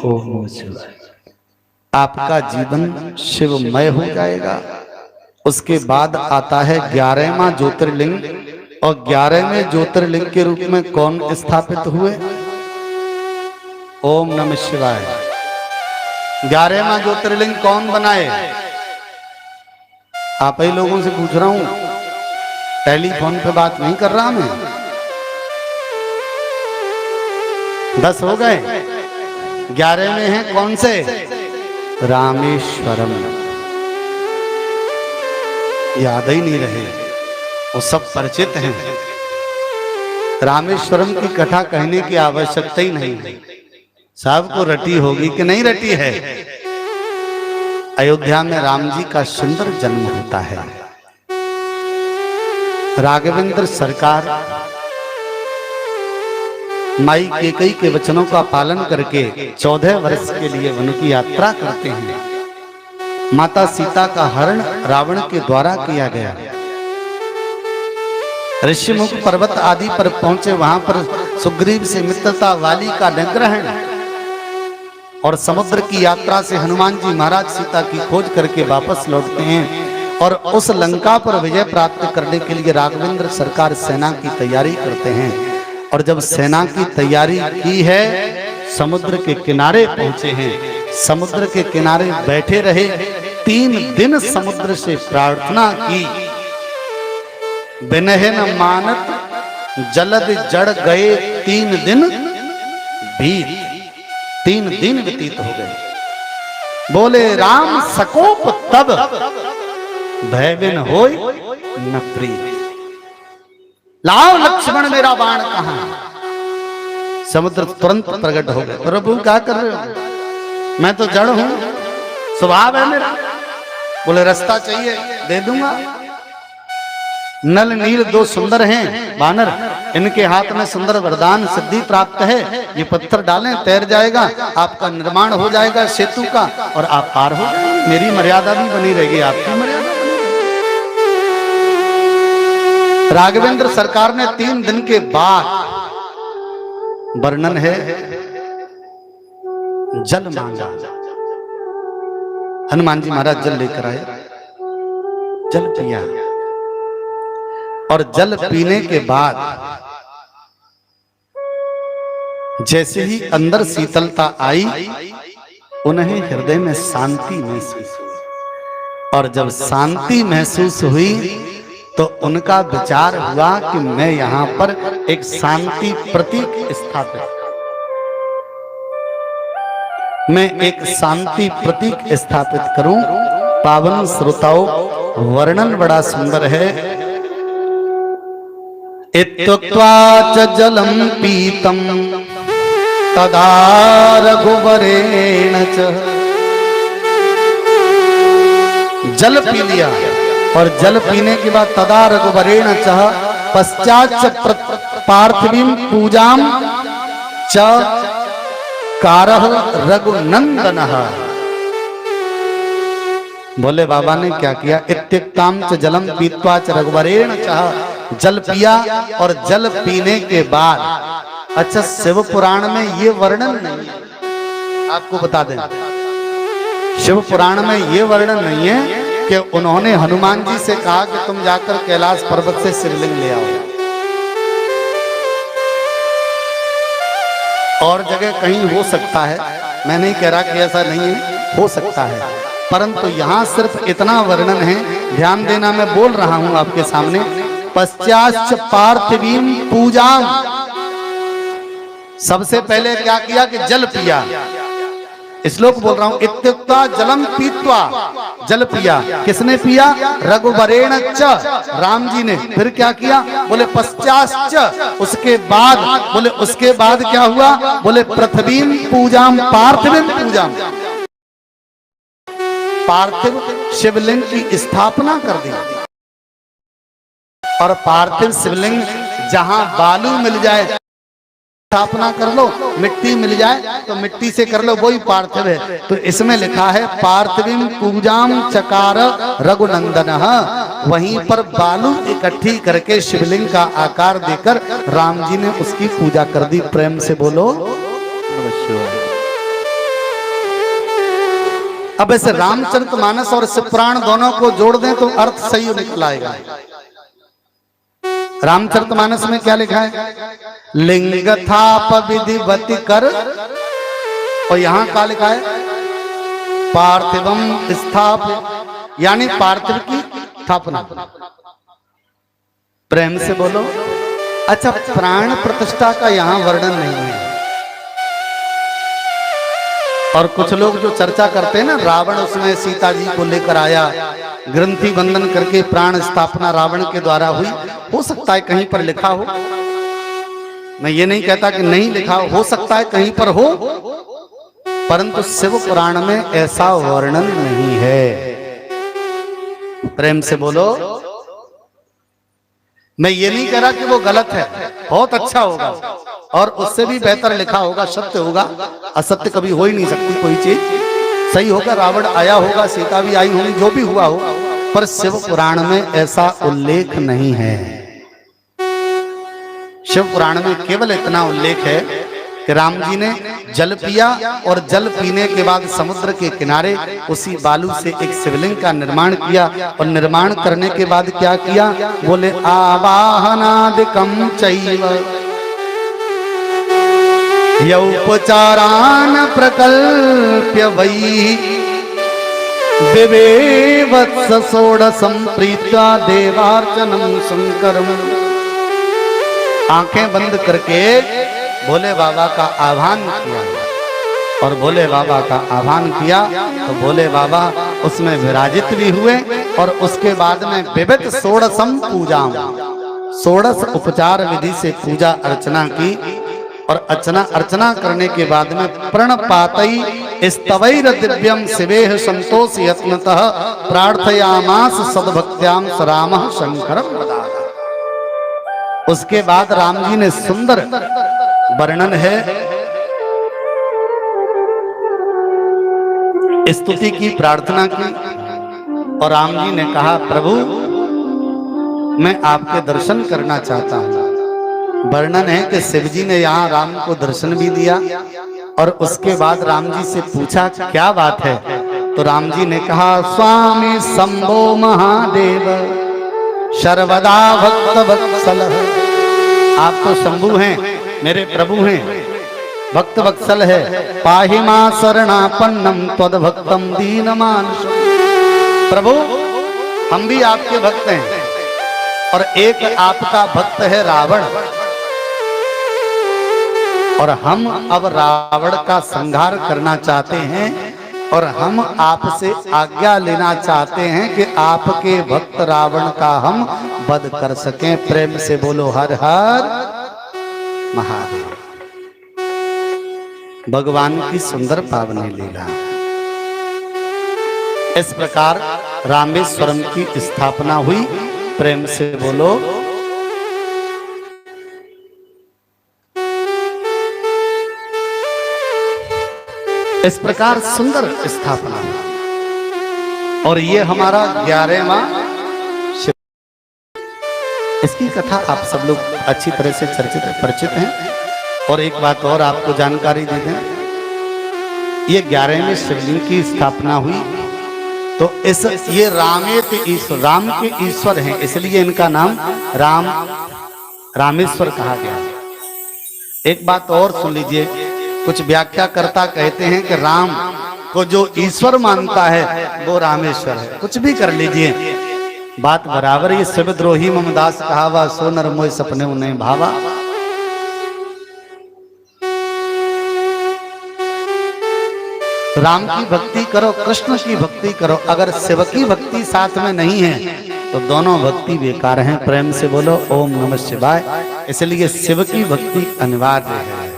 ओम नमः शिवाय। आपका जीवन शिवमय हो जाएगा। उसके बाद आता है 11वां ज्योतिर्लिंग, और 11वें ज्योतिर्लिंग के रूप में कौन स्थापित हुए? ओम नमः शिवाय। 11वां ज्योतिर्लिंग कौन बनाए? आप ही लोगों से पूछ रहा हूं, टेलीफोन पे बात नहीं कर रहा मैं। 10 हो गए, 11वें हैं कौन से? रामेश्वरम। याद ही नहीं रहे, वो सब परिचित हैं। रामेश्वरम की कथा कहने की आवश्यकता ही नहीं है, सबको रटी होगी कि नहीं रटी है। अयोध्या में राम जी का सुंदर जन्म होता है। राघवेंद्र सरकार माई कैकेयी के वचनों का पालन करके 14 वर्ष के लिए वन की यात्रा करते हैं। माता सीता का हरण रावण के द्वारा किया गया। ऋषिमुख पर्वत आदि पर पहुंचे, वहां पर सुग्रीव से मित्रता, वाली का निग्रहण, और समुद्र की यात्रा से हनुमान जी महाराज सीता की खोज करके वापस लौटते हैं। और उस लंका पर विजय प्राप्त करने के लिए राघवेंद्र सरकार सेना की तैयारी करते हैं। और जब सेना की तैयारी की है, समुद्र के किनारे पहुंचे हैं। समुद्र के किनारे बैठे रहे, 3 दिन समुद्र से प्रार्थना की। बिनहे न मानत जलद जड़ गए 3 दिन बीत। 3 दिन व्यतीत हो गए। बोले राम सकोप तब भय बिन होय न प्रीत। लाओ लक्ष्मण मेरा बाण कहां। समुद्र तुरंत प्रकट हो गए। प्रभु क्या कर रहे हो? मैं तो जड़ हूं, स्वभाव है मेरा। बोले रास्ता चाहिए, दे दूंगा। नल नील 2 सुंदर हैं वानर, इनके हाथ में सुंदर वरदान सिद्धि प्राप्त है। ये पत्थर डालें, तैर जाएगा, आपका निर्माण हो जाएगा सेतु का, और आप पार हो जाएंगे। मेरी मर्यादा भी बनी रहेगी, आपकी मर्यादा। राघवेंद्र सरकार ने 3 दिन के बाद, वर्णन है, जल मांगा। हनुमान जी महाराज जल लेकर आए, जल पिया, और जल पीने के बाद जैसे ही अंदर शीतलता आई, उन्हें हृदय में शांति महसूस हुई। और जब शांति महसूस हुई तो उनका विचार हुआ कि मैं यहां पर एक शांति प्रतीक स्थापित, मैं एक शांति प्रतीक स्थापित करूं। पावन श्रोताओं, वर्णन बड़ा सुंदर है। इत्युक्त्वा च जलम पीतम तदा रघुवरेण च। जल पी लिया, और जल पीने के बाद तदा रघुवरेण च पश्चात च पार्थिवीं पूजाम च कारः रघुनंदनः। बोले बाबा ने क्या किया? इत्युक्ताम च जलम पीत्वा च रघुवरेण च। जल पिया, और जल पीने के बाद, अच्छा शिव पुराण में ये वर्णन नहीं है, आपको बता दें, शिव पुराण में ये वर्णन नहीं है कि उन्होंने हनुमान जी से कहा कि तुम जाकर कैलाश पर्वत से शिवलिंग ले आओ। और जगह कहीं हो सकता है, मैं नहीं कह रहा कि ऐसा नहीं है, हो सकता है, परंतु यहां सिर्फ इतना वर्णन है। ध्यान देना, मैं बोल रहा हूं आपके सामने। पश्चात पार्थिवीं पूजाम, सबसे पहले क्या किया कि जल पिया। श्लोक बोल रहा हूं, इत्युक्त्वा जलम पीत्वा, जल पिया। किसने पिया? रघुवरेण च, राम जी ने। फिर क्या किया? बोले पश्चात च, उसके बाद। बोले उसके बाद क्या हुआ? बोले पृथ्वीं पूजाम पार्थिवीं पूजाम, पार्थिव शिवलिंग की स्थापना कर दी। और पार्थिव शिवलिंग जहां बालू मिल जाए स्थापना कर लो, मिट्टी मिल जाए तो मिट्टी से कर लो, वही पार्थिव है। तो इसमें लिखा है पार्थिवीं पूजाम चकार रघुनंदनः। वहीं पर बालू इकट्ठी करके शिवलिंग का आकार देकर राम जी ने उसकी पूजा कर दी। प्रेम से बोलो। अब ऐसे रामचरितमानस और शिव पुराण दोनों को जोड़ दें तो अर्थ सही निकल आएगा। रामचरितमानस में क्या लिखा है? लिंग थाप विधिवति कर, और यहां क्या लिखा है? पार्थिवम स्थाप, यानी पार्थिव की स्थापना। प्रेम से बोलो। अच्छा, प्राण प्रतिष्ठा का यहां वर्णन नहीं है। और कुछ लोग जो चर्चा करते हैं ना, रावण उसमें सीता जी को लेकर आया, ग्रंथि बंधन करके प्राण स्थापना रावण के द्वारा हुई। हो सकता है कहीं पर लिखा हो, मैं ये नहीं कहता कि नहीं लिखा हो सकता है कहीं पर हो, परंतु शिव पुराण में ऐसा वर्णन नहीं है। प्रेम से बोलो। मैं ये नहीं कह रहा कि वो गलत है, बहुत अच्छा होगा और उससे भी बेहतर लिखा होगा, सत्य होगा। असत्य कभी हो ही नहीं सकती कोई चीज, सही होगा। रावण आया होगा, सीता भी आई होगी, जो भी हुआ हो, पर शिव पुराण में ऐसा उल्लेख नहीं है। शिव पुराण में केवल इतना उल्लेख है कि राम जी ने जल पिया और जल पीने के बाद समुद्र के किनारे उसी बालू से एक शिवलिंग का निर्माण किया, और निर्माण करने के बाद क्या किया? बोले आवाहनादिकं चैव यौपचारान् प्रकल्प्य वै दिवेवत्स षोडशं प्रीत्या देवार्चनं शंकरम्। आंखें बंद करके भोले बाबा का आह्वान किया, और भोले बाबा का आह्वान किया तो भोले बाबा उसमें विराजित भी हुए, और उसके बाद में विविध षोडशम पूजा, षोडश उपचार विधि से पूजा अर्चना की, और अर्चना करने के बाद में प्रणपातई स्तवैर दिव्यम शिवेह संतोष यत्नतः प्रार्थयामास सद्भक्त्याम सरामः शंकरम वदामः। उसके बाद राम जी ने सुंदर वर्णन है, स्तुति की, प्रार्थना की, और राम जी ने कहा प्रभु मैं आपके दर्शन करना चाहता हूं। वर्णन है कि शिव जी ने यहाँ राम को दर्शन भी दिया, और उसके बाद राम जी से पूछा क्या बात है, तो राम जी ने कहा स्वामी शंभो महादेव सर्वदा भक्त वत्सल। आप तो शंभु हैं, मेरे प्रभु हैं, भक्त वत्सल है। पाहि मां शरणापन्नम त्वद भक्तम दीनमानुष। प्रभु हम भी आपके भक्त हैं, और एक आपका भक्त है रावण, और हम अब रावण का संहार करना चाहते हैं, और हम आपसे आज्ञा लेना चाहते हैं कि आपके भक्त रावण का हम वध कर सकें। प्रेम से बोलो हर हर महादेव। भगवान की सुंदर पावनी लीला। इस प्रकार रामेश्वरम की स्थापना हुई। प्रेम से बोलो। इस प्रकार सुंदर स्थापना, और ये हमारा 11वां शिव। इसकी कथा आप सब लोग अच्छी तरह से परिचित हैं। और एक बात और आपको जानकारी दे दें, ये 11वें शिवलिंग की स्थापना हुई तो ये रामेत ईश्वर, राम के ईश्वर हैं, इसलिए इनका नाम रामेश्वर कहा गया। एक बात और सुन लीजिए, कुछ व्याख्याकर्ता कहते हैं कि राम को जो ईश्वर मानता है वो रामेश्वर है। कुछ भी कर लीजिए, बात बराबर। ये शिवद्रोही ममदास कहावा, सो नर मोय सपने उन्हें भावा। राम की भक्ति करो, कृष्ण की भक्ति करो, अगर शिव की भक्ति साथ में नहीं है तो दोनों भक्ति बेकार हैं। प्रेम से बोलो ओम नमः शिवाय। इसलिए शिव की भक्ति अनिवार्य है।